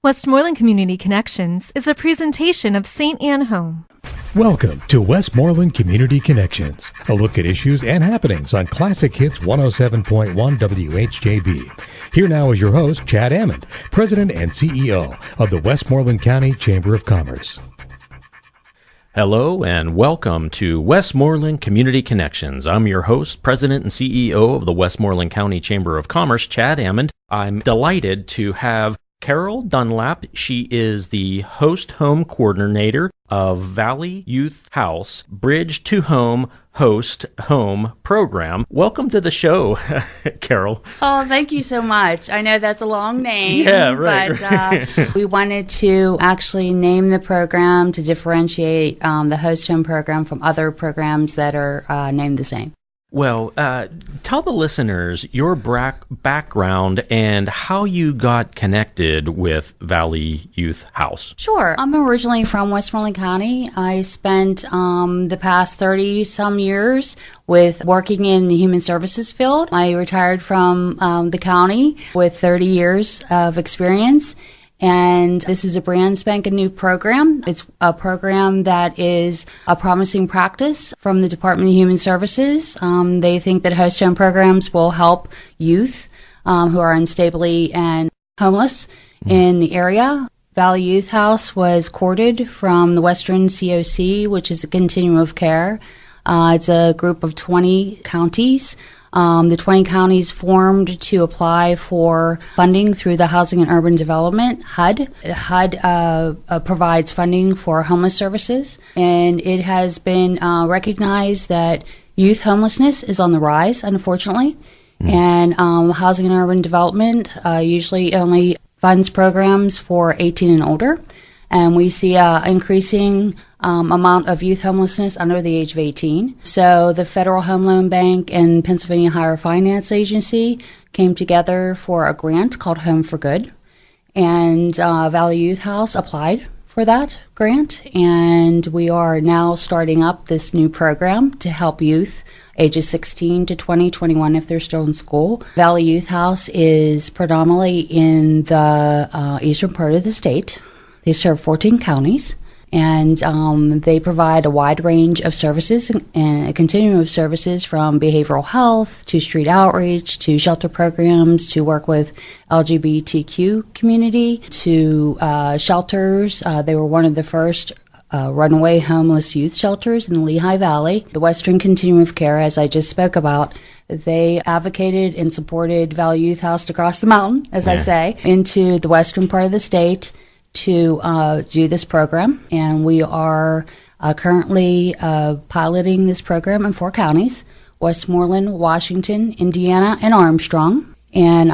Westmoreland Community Connections is a presentation of St. Anne Home. Welcome to Westmoreland Community Connections, a look at issues and happenings on Classic Hits 107.1 WHJB. Here now is your host, Chad Amond, President and CEO of the Westmoreland County Chamber of Commerce. Hello and welcome to Westmoreland Community Connections. I'm your host, President and CEO of the Westmoreland County Chamber of Commerce, Chad Amond. I'm delighted to have Carol Dunlap. She is the host home coordinator of Valley Youth House Bridge to Home Host Home Program. Welcome to the show, Carol. Oh, thank you so much. I know that's a long name. Yeah, right. But we wanted to actually name the program to differentiate the host home program from other programs that are named the same. Well, tell the listeners your background and how you got connected with Valley Youth House. Sure. I'm originally from Westmoreland County. I spent the past 30-some years with working in the human services field. I retired from the county with 30 years of experience. And this is a brand spanking new program. It's a program that is a promising practice from the Department of Human Services. They think that host home programs will help youth who are unstably and homeless in the area. Valley Youth House was courted from the Western COC, which is a continuum of care. It's a group of 20 counties. The 20 counties formed to apply for funding through the Housing and Urban Development, HUD. HUD provides funding for homeless services, and it has been recognized that youth homelessness is on the rise, unfortunately. And Housing and Urban Development usually only funds programs for 18 and older. And we see an increasing amount of youth homelessness under the age of 18. So the Federal Home Loan Bank and Pennsylvania Higher Finance Agency came together for a grant called Home for Good. And Valley Youth House applied for that grant. And we are now starting up this new program to help youth ages 16 to 21 if they're still in school. Valley Youth House is predominantly in the eastern part of the state. They serve 14 counties, and they provide a wide range of services and a continuum of services from behavioral health to street outreach to shelter programs to work with LGBTQ community to shelters. They were one of the first runaway homeless youth shelters in the Lehigh Valley. The Western Continuum of Care, as I just spoke about, they advocated and supported Valley Youth House to cross the mountain, as I say, into the western part of the state to do this program, and we are currently piloting this program in 4 counties: Westmoreland, Washington, Indiana, and Armstrong. And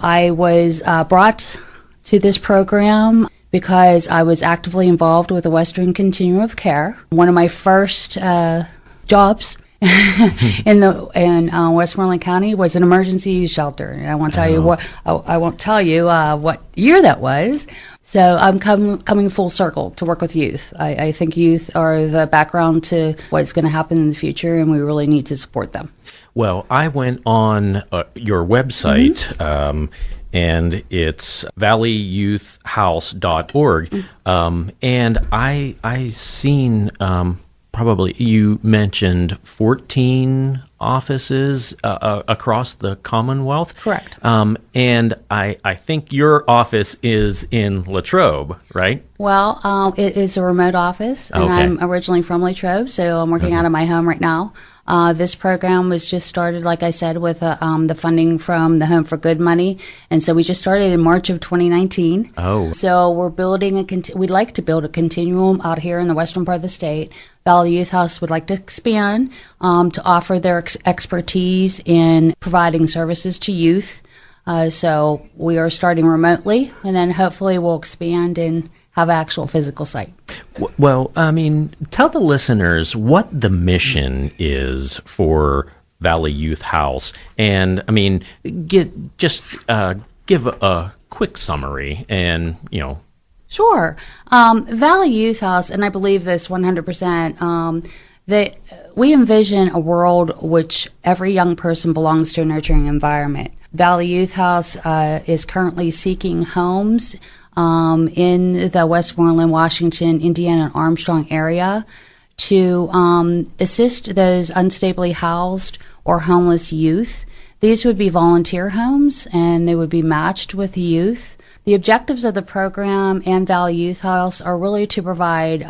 I was brought to this program because I was actively involved with the Western Continuum of Care. One of my first jobs in Westmoreland County was an emergency youth shelter, and I won't tell you what year that was. So I'm coming full circle to work with youth. I think youth are the background to what's going to happen in the future, and we really need to support them. Well, I went on your website, and it's valleyyouthhouse.org, and I seen probably you mentioned 14 offices across the Commonwealth. Correct. And I think your office is in Latrobe, right? Well, it is a remote office, and I'm originally from Latrobe, so I'm working out of my home right now. This program was just started, like I said, with the funding from the Home for Good money, and so we just started in March of 2019. Oh. So we're building we'd like to build a continuum out here in the western part of the state. Valley Youth House would like to expand to offer their expertise in providing services to youth. So we are starting remotely, and then hopefully we'll expand and have an actual physical site. Well, I mean, tell the listeners what the mission is for Valley Youth House, and I mean, give a quick summary, and Sure. Valley Youth House, and I believe this 100%, that we envision a world which every young person belongs to a nurturing environment. Valley Youth House is currently seeking homes in the Westmoreland, Washington, Indiana, and Armstrong area to assist those unstably housed or homeless youth. These would be volunteer homes, and they would be matched with the youth. The objectives of the program and Valley Youth House are really to provide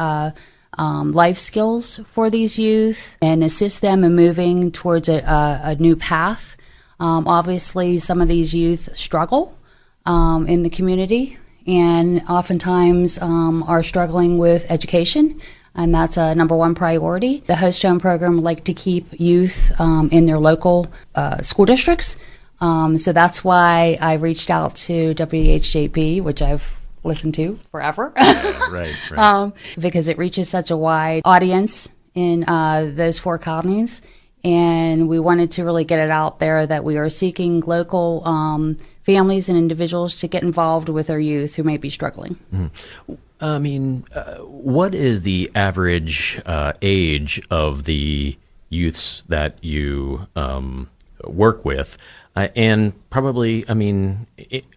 life skills for these youth and assist them in moving towards a new path. Obviously, some of these youth struggle in the community and oftentimes are struggling with education, and that's a number one priority. The host home program would like to keep youth in their local school districts. So that's why I reached out to WHJB, which I've listened to forever. Right. Because it reaches such a wide audience in those 4 counties. And we wanted to really get it out there that we are seeking local families and individuals to get involved with our youth who may be struggling. Mm-hmm. I mean, what is the average age of the youths that you work with? And probably, I mean,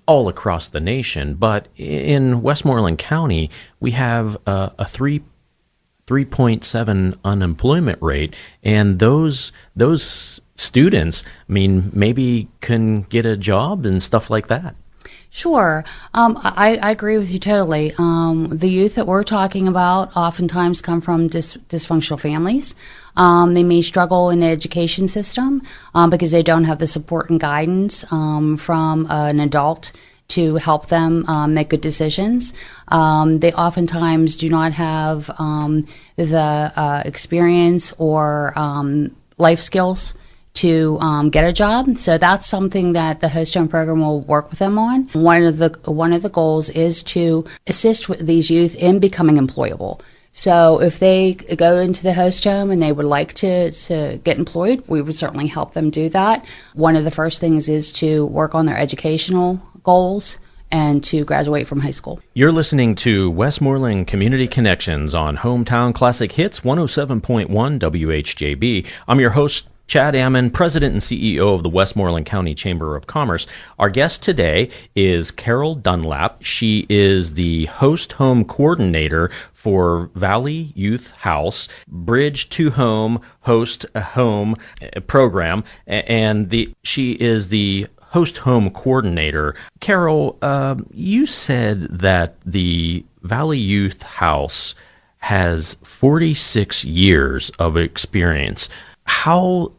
all across the nation, but in Westmoreland County, we have a 3.7 unemployment rate, and those students, I mean, maybe can get a job and stuff like that. Sure. I agree with you totally. The youth that we're talking about oftentimes come from dysfunctional families. They may struggle in the education system because they don't have the support and guidance from an adult to help them make good decisions. They oftentimes do not have the experience or life skills to get a job. So that's something that the host home program will work with them on. One of the goals is to assist with these youth in becoming employable. So if they go into the host home and they would like to get employed, we would certainly help them do that. One of the first things is to work on their educational goals and to graduate from high school. You're listening to Westmoreland Community Connections on Hometown Classic Hits 107.1 WHJB. I'm your host, Chad Amond, President and CEO of the Westmoreland County Chamber of Commerce. Our guest today is Carol Dunlap. She is the host home coordinator for Valley Youth House, Bridge to Home, Host Home program, and she is the host home coordinator. Carol, you said that the Valley Youth House has 46 years of experience. How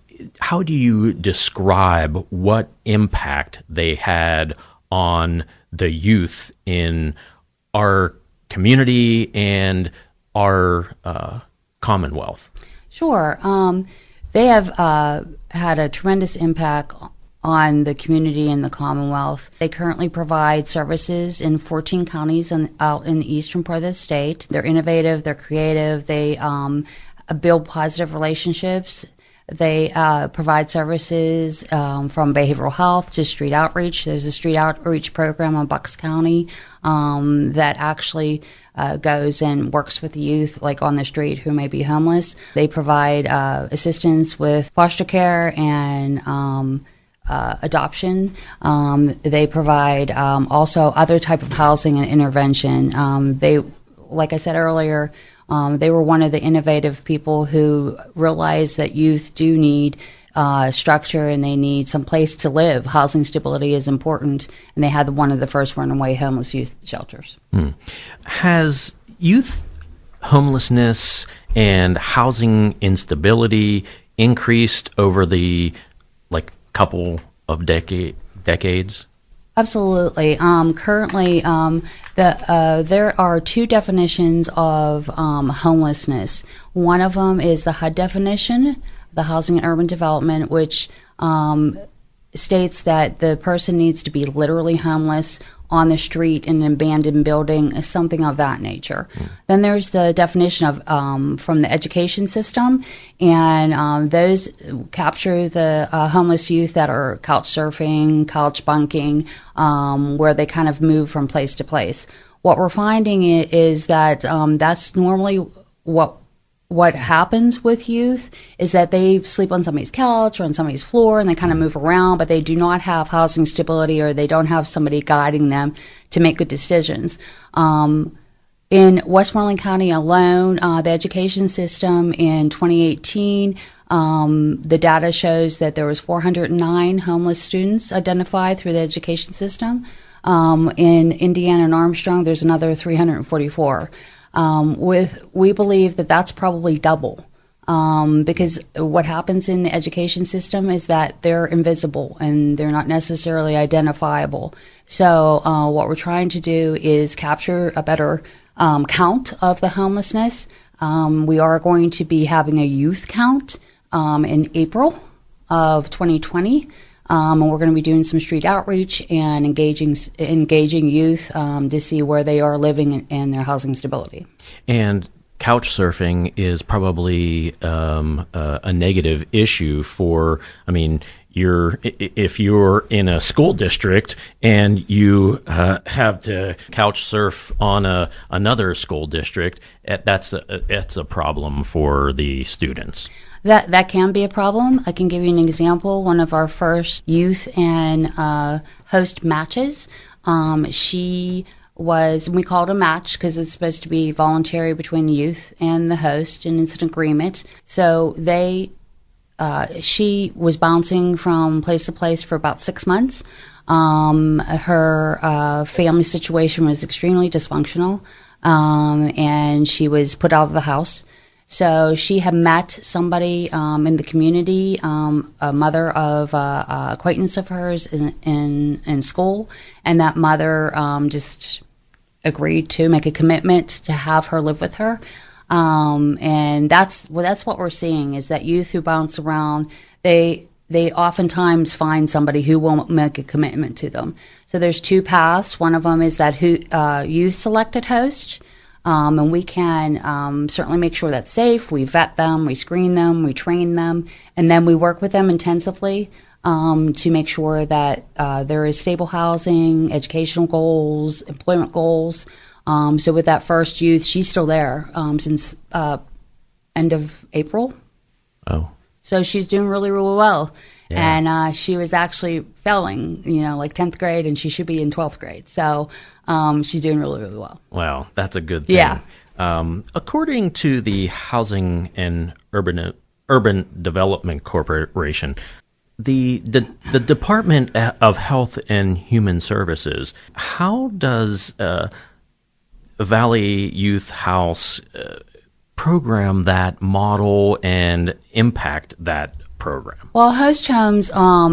do you describe what impact they had on the youth in our community and our Commonwealth? Sure. They have had a tremendous impact on the community and the Commonwealth. They currently provide services in 14 counties out in the eastern part of the state. They're innovative, they're creative, they build positive relationships. They provide services from behavioral health to street outreach. There's a street outreach program in Bucks County that actually goes and works with the youth, like on the street, who may be homeless. They provide assistance with foster care and adoption. They provide also other type of housing and intervention. They, like I said earlier, they were one of the innovative people who realized that youth do need structure and they need some place to live. Housing stability is important, and they had one of the first runaway homeless youth shelters. Has youth homelessness and housing instability increased over the couple of decades? Absolutely. Currently, there are 2 definitions of homelessness. One of them is the HUD definition, the Housing and Urban Development, which states that the person needs to be literally homeless on the street in an abandoned building, something of that nature. Then there's the definition of from the education system, and those capture the homeless youth that are couch surfing, couch bunking, where they kind of move from place to place. What we're finding is that that's normally what what happens with youth is that they sleep on somebody's couch or on somebody's floor, and they kind of move around, but they do not have housing stability, or they don't have somebody guiding them to make good decisions. In Westmoreland County alone, the education system in 2018, the data shows that there was 409 homeless students identified through the education system. In Indiana and Armstrong, there's another 344. We believe that that's probably double, because what happens in the education system is that they're invisible and they're not necessarily identifiable. So what we're trying to do is capture a better count of the homelessness. We are going to be having a youth count in April of 2020. And we're going to be doing some street outreach and engaging youth to see where they are living and their housing stability. And couch surfing is probably a negative issue for, if you're in a school district and you have to couch surf on another school district, that's a problem for the students. That can be a problem. I can give you an example. One of our first youth and host matches, we call it a match because it's supposed to be voluntary between the youth and the host, and it's an agreement. So she was bouncing from place to place for about 6 months. Her family situation was extremely dysfunctional, and she was put out of the house. So she had met somebody in the community, a mother of an acquaintance of hers in school, and that mother just agreed to make a commitment to have her live with her. And that's what we're seeing, is that youth who bounce around, they oftentimes find somebody who will make a commitment to them. So there's two paths. One of them is that youth-selected host. And we can certainly make sure that's safe. We vet them, we screen them, we train them, and then we work with them intensively to make sure that there is stable housing, educational goals, employment goals. So with that first youth, she's still there since end of April. Oh. So she's doing really, really well. Yeah. And she was actually failing, like 10th grade, and she should be in 12th grade. So she's doing really, really well. Wow, that's a good thing. Yeah. According to the Housing and Urban Development Corporation, the Department of Health and Human Services, how does Valley Youth House program that model and impact that program? Well, host homes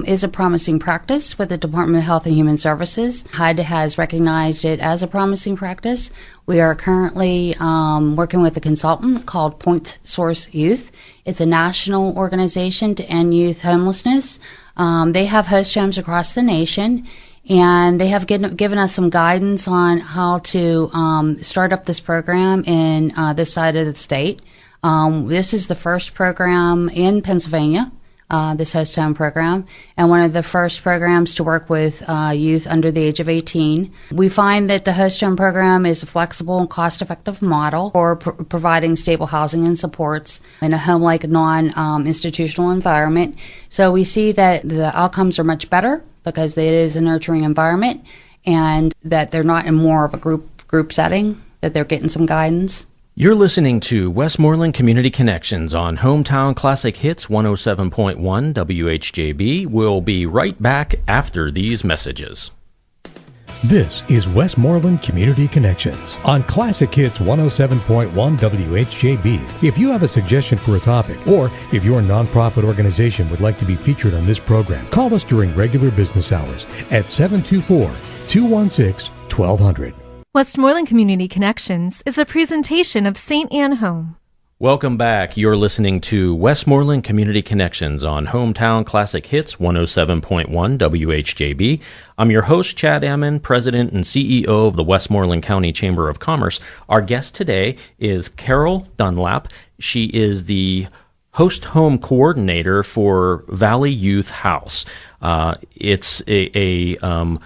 is a promising practice with the Department of Health and Human Services. HUD has recognized it as a promising practice. We are currently working with a consultant called Point Source Youth. It's a national organization to end youth homelessness. They have host homes across the nation, and they have given us some guidance on how to start up this program in this side of the state. This is the first program in Pennsylvania, this host home program, and one of the first programs to work with youth under the age of 18. We find that the host home program is a flexible and cost-effective model for providing stable housing and supports in a home-like non-institutional environment. So we see that the outcomes are much better because it is a nurturing environment, and that they're not in more of a group setting, that they're getting some guidance. You're listening to Westmoreland Community Connections on Hometown Classic Hits 107.1 WHJB. We'll be right back after these messages. This is Westmoreland Community Connections on Classic Hits 107.1 WHJB. If you have a suggestion for a topic, or if your nonprofit organization would like to be featured on this program, call us during regular business hours at 724-216-1200. Westmoreland Community Connections is a presentation of St. Anne Home. Welcome back. You're listening to Westmoreland Community Connections on Hometown Classic Hits 107.1 WHJB. I'm your host, Chad Amond, President and CEO of the Westmoreland County Chamber of Commerce. Our guest today is Carol Dunlap. She is the host home coordinator for Valley Youth House. It's a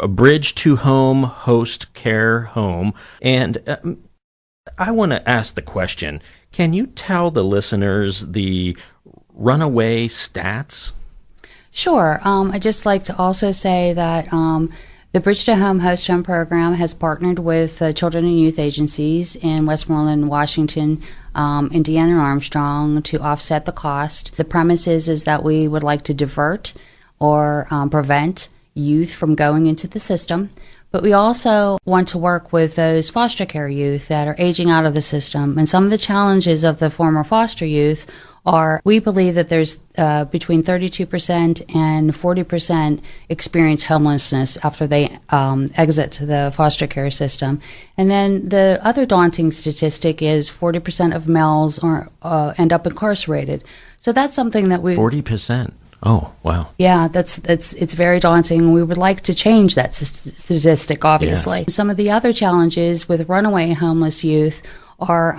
bridge to home host care home. And I want to ask the question, Can you tell the listeners the runaway stats? Sure. I'd just like to also say that the Bridge to Home Host Home program has partnered with children and youth agencies in Westmoreland, Washington, Indiana, and Armstrong to offset the cost. The premise is that we would like to divert or prevent youth from going into the system. But we also want to work with those foster care youth that are aging out of the system. And some of the challenges of the former foster youth are, we believe that there's between 32% and 40% experience homelessness after they exit the foster care system. And then the other daunting statistic is 40% of males end up incarcerated. So that's something that 40%. Oh, wow. Yeah, it's very daunting. We would like to change that statistic, obviously. Yes. Some of the other challenges with runaway homeless youth are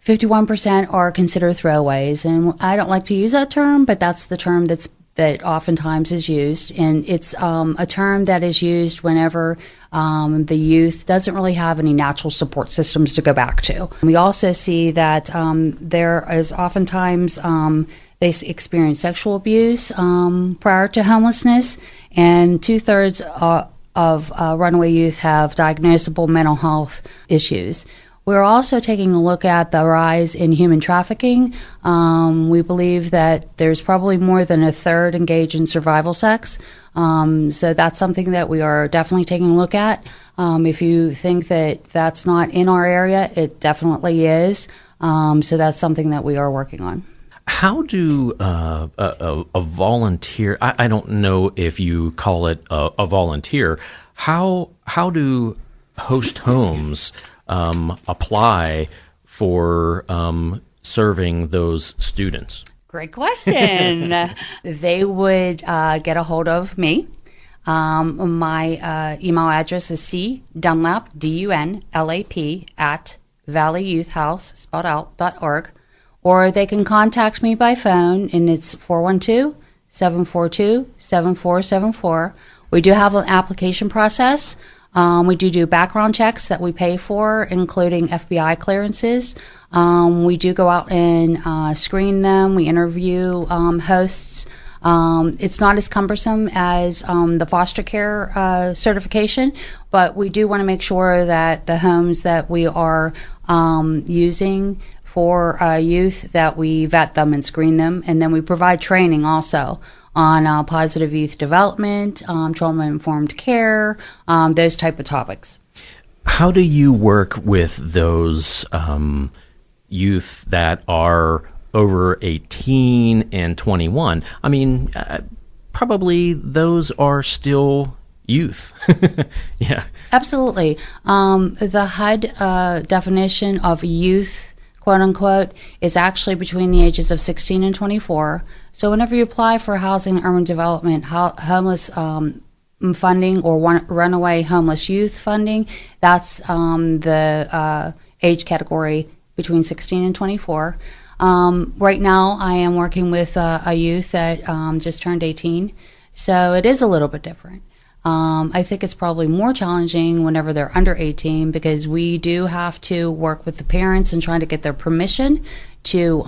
51% are considered throwaways. And I don't like to use that term, but that's the term that oftentimes is used. And it's a term that is used whenever the youth doesn't really have any natural support systems to go back to. We also see that there is oftentimes they experience sexual abuse prior to homelessness, and 2/3 of runaway youth have diagnosable mental health issues. We're also taking a look at the rise in human trafficking. We believe that there's probably more than 1/3 engaged in survival sex. So that's something that we are definitely taking a look at. If you think that that's not in our area, it definitely is. So that's something that we are working on. How do a volunteer, I don't know if you call it a volunteer, how do host homes apply for serving those students? Great question. They would get a hold of me. My email address is cdunlap, DUNLAP, @valleyyouthhouse, spelled out, .org. Or they can contact me by phone, and it's 412-742-7474. We do have an application process. We do background checks that we pay for, including FBI clearances. We do go out and screen them. We interview hosts. It's not as cumbersome as the foster care certification, but we do want to make sure that the homes that we are using for youth, that we vet them and screen them, and then we provide training also on positive youth development, trauma-informed care, those type of topics. How do you work with those youth that are over 18 and 21? I mean, probably those are still youth. Yeah. Absolutely. The HUD definition of youth, quote unquote, is actually between the ages of 16 and 24. So whenever you apply for housing and urban development, homeless funding or runaway homeless youth funding, that's the age category between 16 and 24. Right now I am working with a youth that just turned 18, so it is a little bit different. I think it's probably more challenging whenever they're under 18, because we do have to work with the parents and try to get their permission to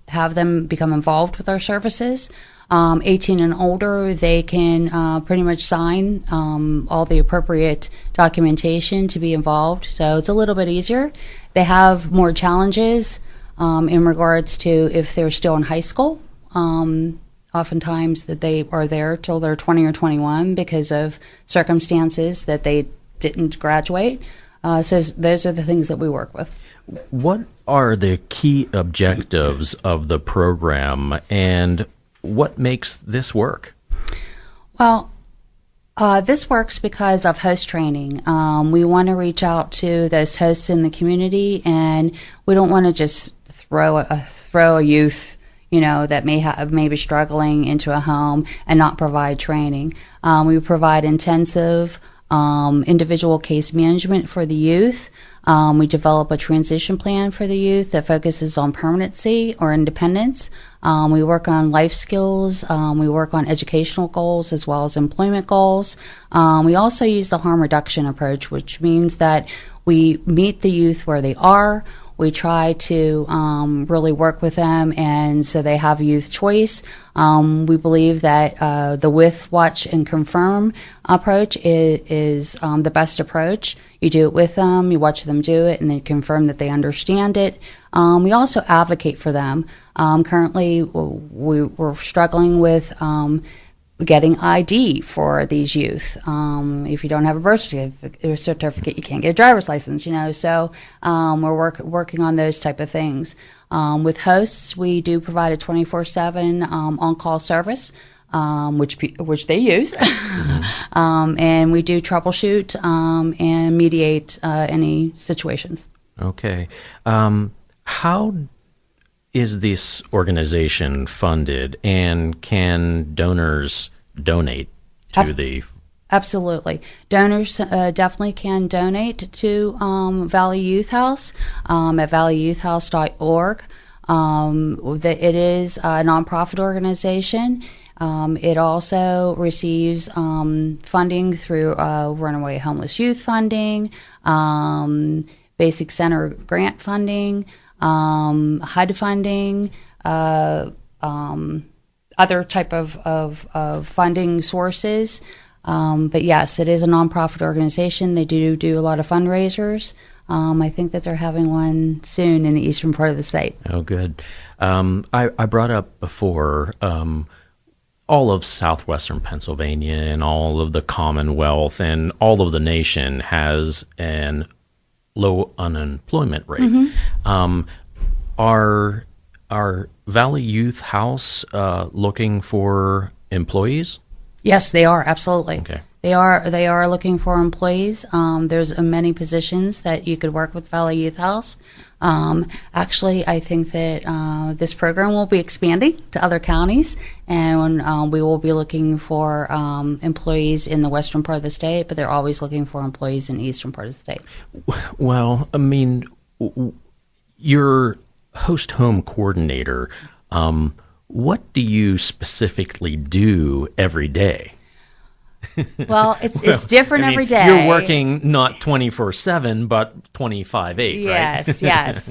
have them become involved with our services. 18 and older, they can pretty much sign all the appropriate documentation to be involved, so it's a little bit easier. They have more challenges in regards to if they're still in high school. Oftentimes that they are there till they're 20 or 21 because of circumstances that they didn't graduate. So those are the things that we work with. What are the key objectives of the program, and what makes this work? Well, this works because of host training. We want to reach out to those hosts in the community, and we don't want to just throw a youth, that may be struggling into a home and not provide training. We provide intensive individual case management for the youth. We develop a transition plan for the youth that focuses on permanency or independence. We work on life skills. We work on educational goals as well as employment goals. We also use the harm reduction approach, which means that we meet the youth where they are. We try to really work with them, and so they have youth choice. We believe that the with, watch, and confirm approach is the best approach. You do it with them, you watch them do it, and then confirm that they understand it. We also advocate for them. Currently, we're struggling with getting ID for these youth. If you don't have a birth certificate, you can't get a driver's license, So we're working on those type of things. With hosts, we do provide a 24/7 on-call service, which they use. And we do troubleshoot and mediate any situations. Okay. How is this organization funded, and can donors donate to the... Absolutely. Donors definitely can donate to Valley Youth House at valleyyouthhouse.org. It is a nonprofit organization. It also receives funding through Runaway Homeless Youth funding, Basic Center grant funding, HUD funding, other type of funding sources. But yes, it is a nonprofit organization. They do a lot of fundraisers. I think that they're having one soon in the eastern part of the state. Oh, good. I brought up before all of southwestern Pennsylvania and all of the Commonwealth and all of the nation has an low unemployment rate. Mm-hmm. Are Valley Youth House looking for employees? Yes, they are, absolutely. Okay. They are looking for employees. There's many positions that you could work with Valley Youth House. Actually, I think that this program will be expanding to other counties, and we will be looking for employees in the western part of the state, but they're always looking for employees in the eastern part of the state. Well, I mean, your host home coordinator, what do you specifically do every day? Well, it's different every day. You're working not 24/7, but 25/8, yes, right? Yes.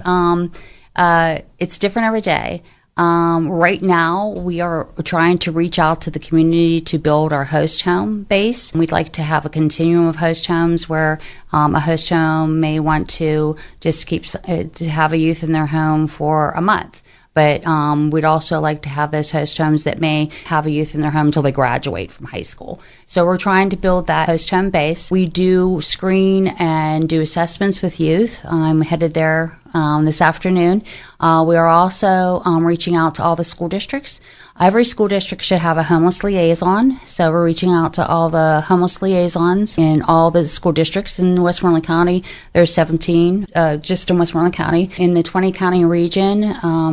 It's different every day. Right now, we are trying to reach out to the community to build our host home base. We'd like to have a continuum of host homes where a host home may want to just to have a youth in their home for a month. But we'd also like to have those host homes that may have a youth in their home until they graduate from high school. So we're trying to build that host home base. We do screen and do assessments with youth. I'm headed there this afternoon. We are also reaching out to all the school districts. Every school district should have a homeless liaison. So we're reaching out to all the homeless liaisons in all the school districts in Westmoreland County. There's 17 just in Westmoreland County. In the 20-county region,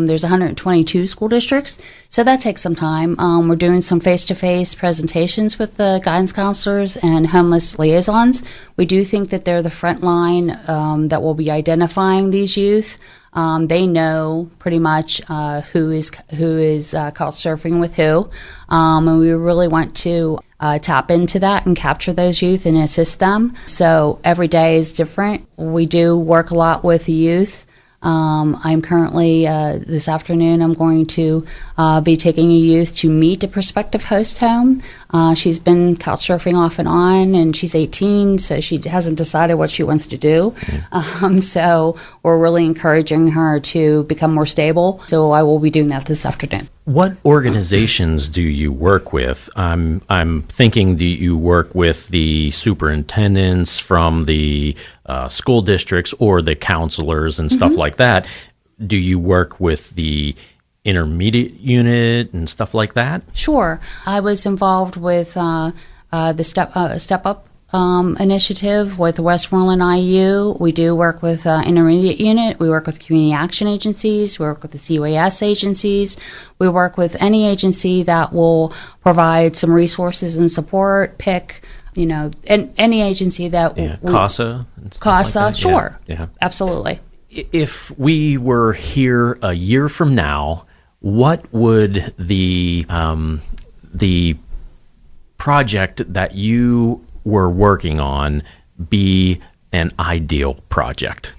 there's 122 school districts. So that takes some time. We're doing some face-to-face presentations with the guidance counselors and homeless liaisons. We do think that they're the front line that will be identifying these youth. They know pretty much who is couch surfing with who, and we really want to tap into that and capture those youth and assist them. So every day is different. We do work a lot with the youth. I'm currently, this afternoon, I'm going to be taking a youth to meet a prospective host home. She's been couch surfing off and on, and she's 18, so she hasn't decided what she wants to do. So we're really encouraging her to become more stable. So I will be doing that this afternoon. What organizations do you work with? I'm thinking, do you work with the superintendents from the school districts or the counselors and stuff like that? Do you work with the intermediate unit and stuff like that? Sure. I was involved with the Step Up initiative with Westmoreland IU. We do work with intermediate unit. We work with community action agencies. We work with the CYS agencies. We work with any agency that will provide some resources and support. Pick, and any agency that CASA. CASA, like sure. Yeah. Absolutely. If we were here a year from now, what would the project that you were working on be an ideal project?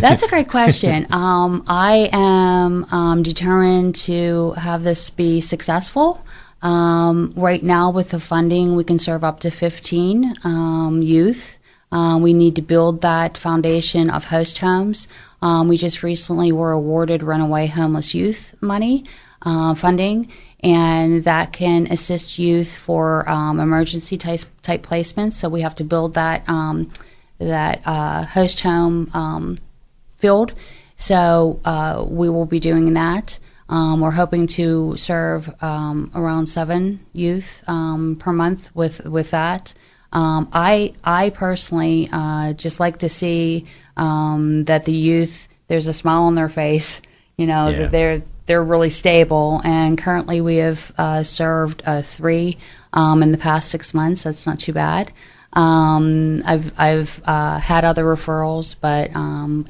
That's a great question. I am determined to have this be successful. Right now, with the funding, we can serve up to 15 youth. We need to build that foundation of host homes. We just recently were awarded runaway homeless youth money funding, and that can assist youth for emergency type placements. So we have to build that host home field. So we will be doing that. We're hoping to serve around 7 youth per month with that. I personally just like to see that the youth, there's a smile on their face, that they're really stable. And currently we have served 3 in the past 6 months. That's not too bad. I've had other referrals, but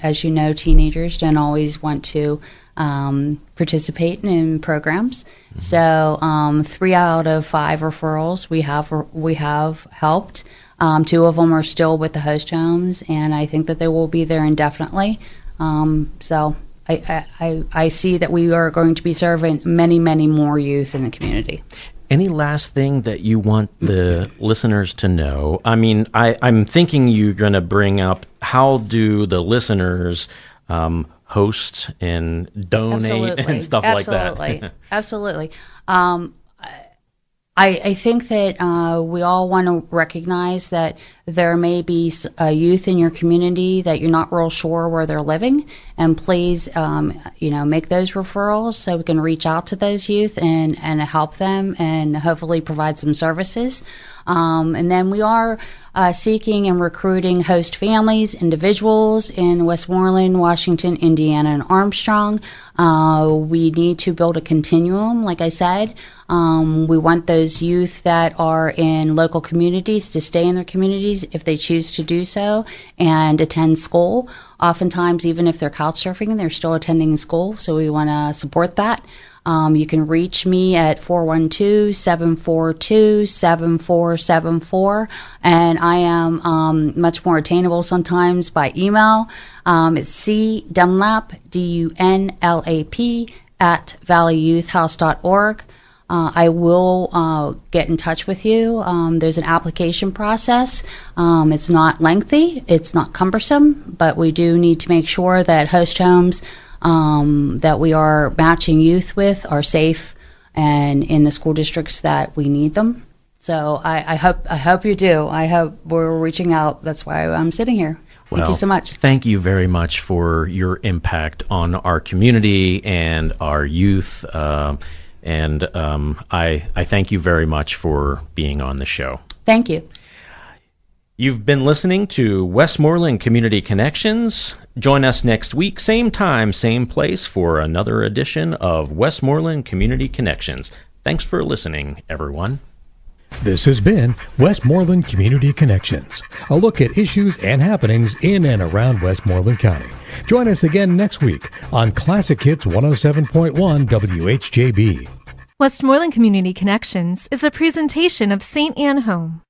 as you know, teenagers don't always want to participate in programs. Mm-hmm. So 3 out of 5 referrals we have helped. 2 of them are still with the host homes, and I think that they will be there indefinitely. So I see that we are going to be serving many, many more youth in the community. Any last thing that you want the listeners to know? I mean, I'm thinking you're going to bring up, how do the listeners host and donate and stuff like that? Absolutely. I think that we all want to recognize that there may be a youth in your community that you're not real sure where they're living, and please, make those referrals so we can reach out to those youth and help them and hopefully provide some services. And then we are seeking and recruiting host families, individuals in Westmoreland, Washington, Indiana, and Armstrong. We need to build a continuum, like I said. We want those youth that are in local communities to stay in their communities if they choose to do so and attend school. Oftentimes, even if they're couch surfing, they're still attending school, so we want to support that. You can reach me at 412-742-7474, and I am much more attainable sometimes by email. It's cdunlap, DUNLAP, at valleyyouthhouse.org. I will get in touch with you. There's an application process. It's not lengthy, it's not cumbersome, but we do need to make sure that host homes that we are matching youth with are safe and in the school districts that we need them. So I hope you do. I hope we're reaching out. That's why I'm sitting here. Thank you so much. Thank you very much for your impact on our community and our youth. And I thank you very much for being on the show. Thank you. You've been listening to Westmoreland Community Connections. Join us next week, same time, same place, for another edition of Westmoreland Community Connections. Thanks for listening, everyone. This has been Westmoreland Community Connections, a look at issues and happenings in and around Westmoreland County. Join us again next week on Classic Hits 107.1 WHJB. Westmoreland Community Connections is a presentation of St. Anne Home.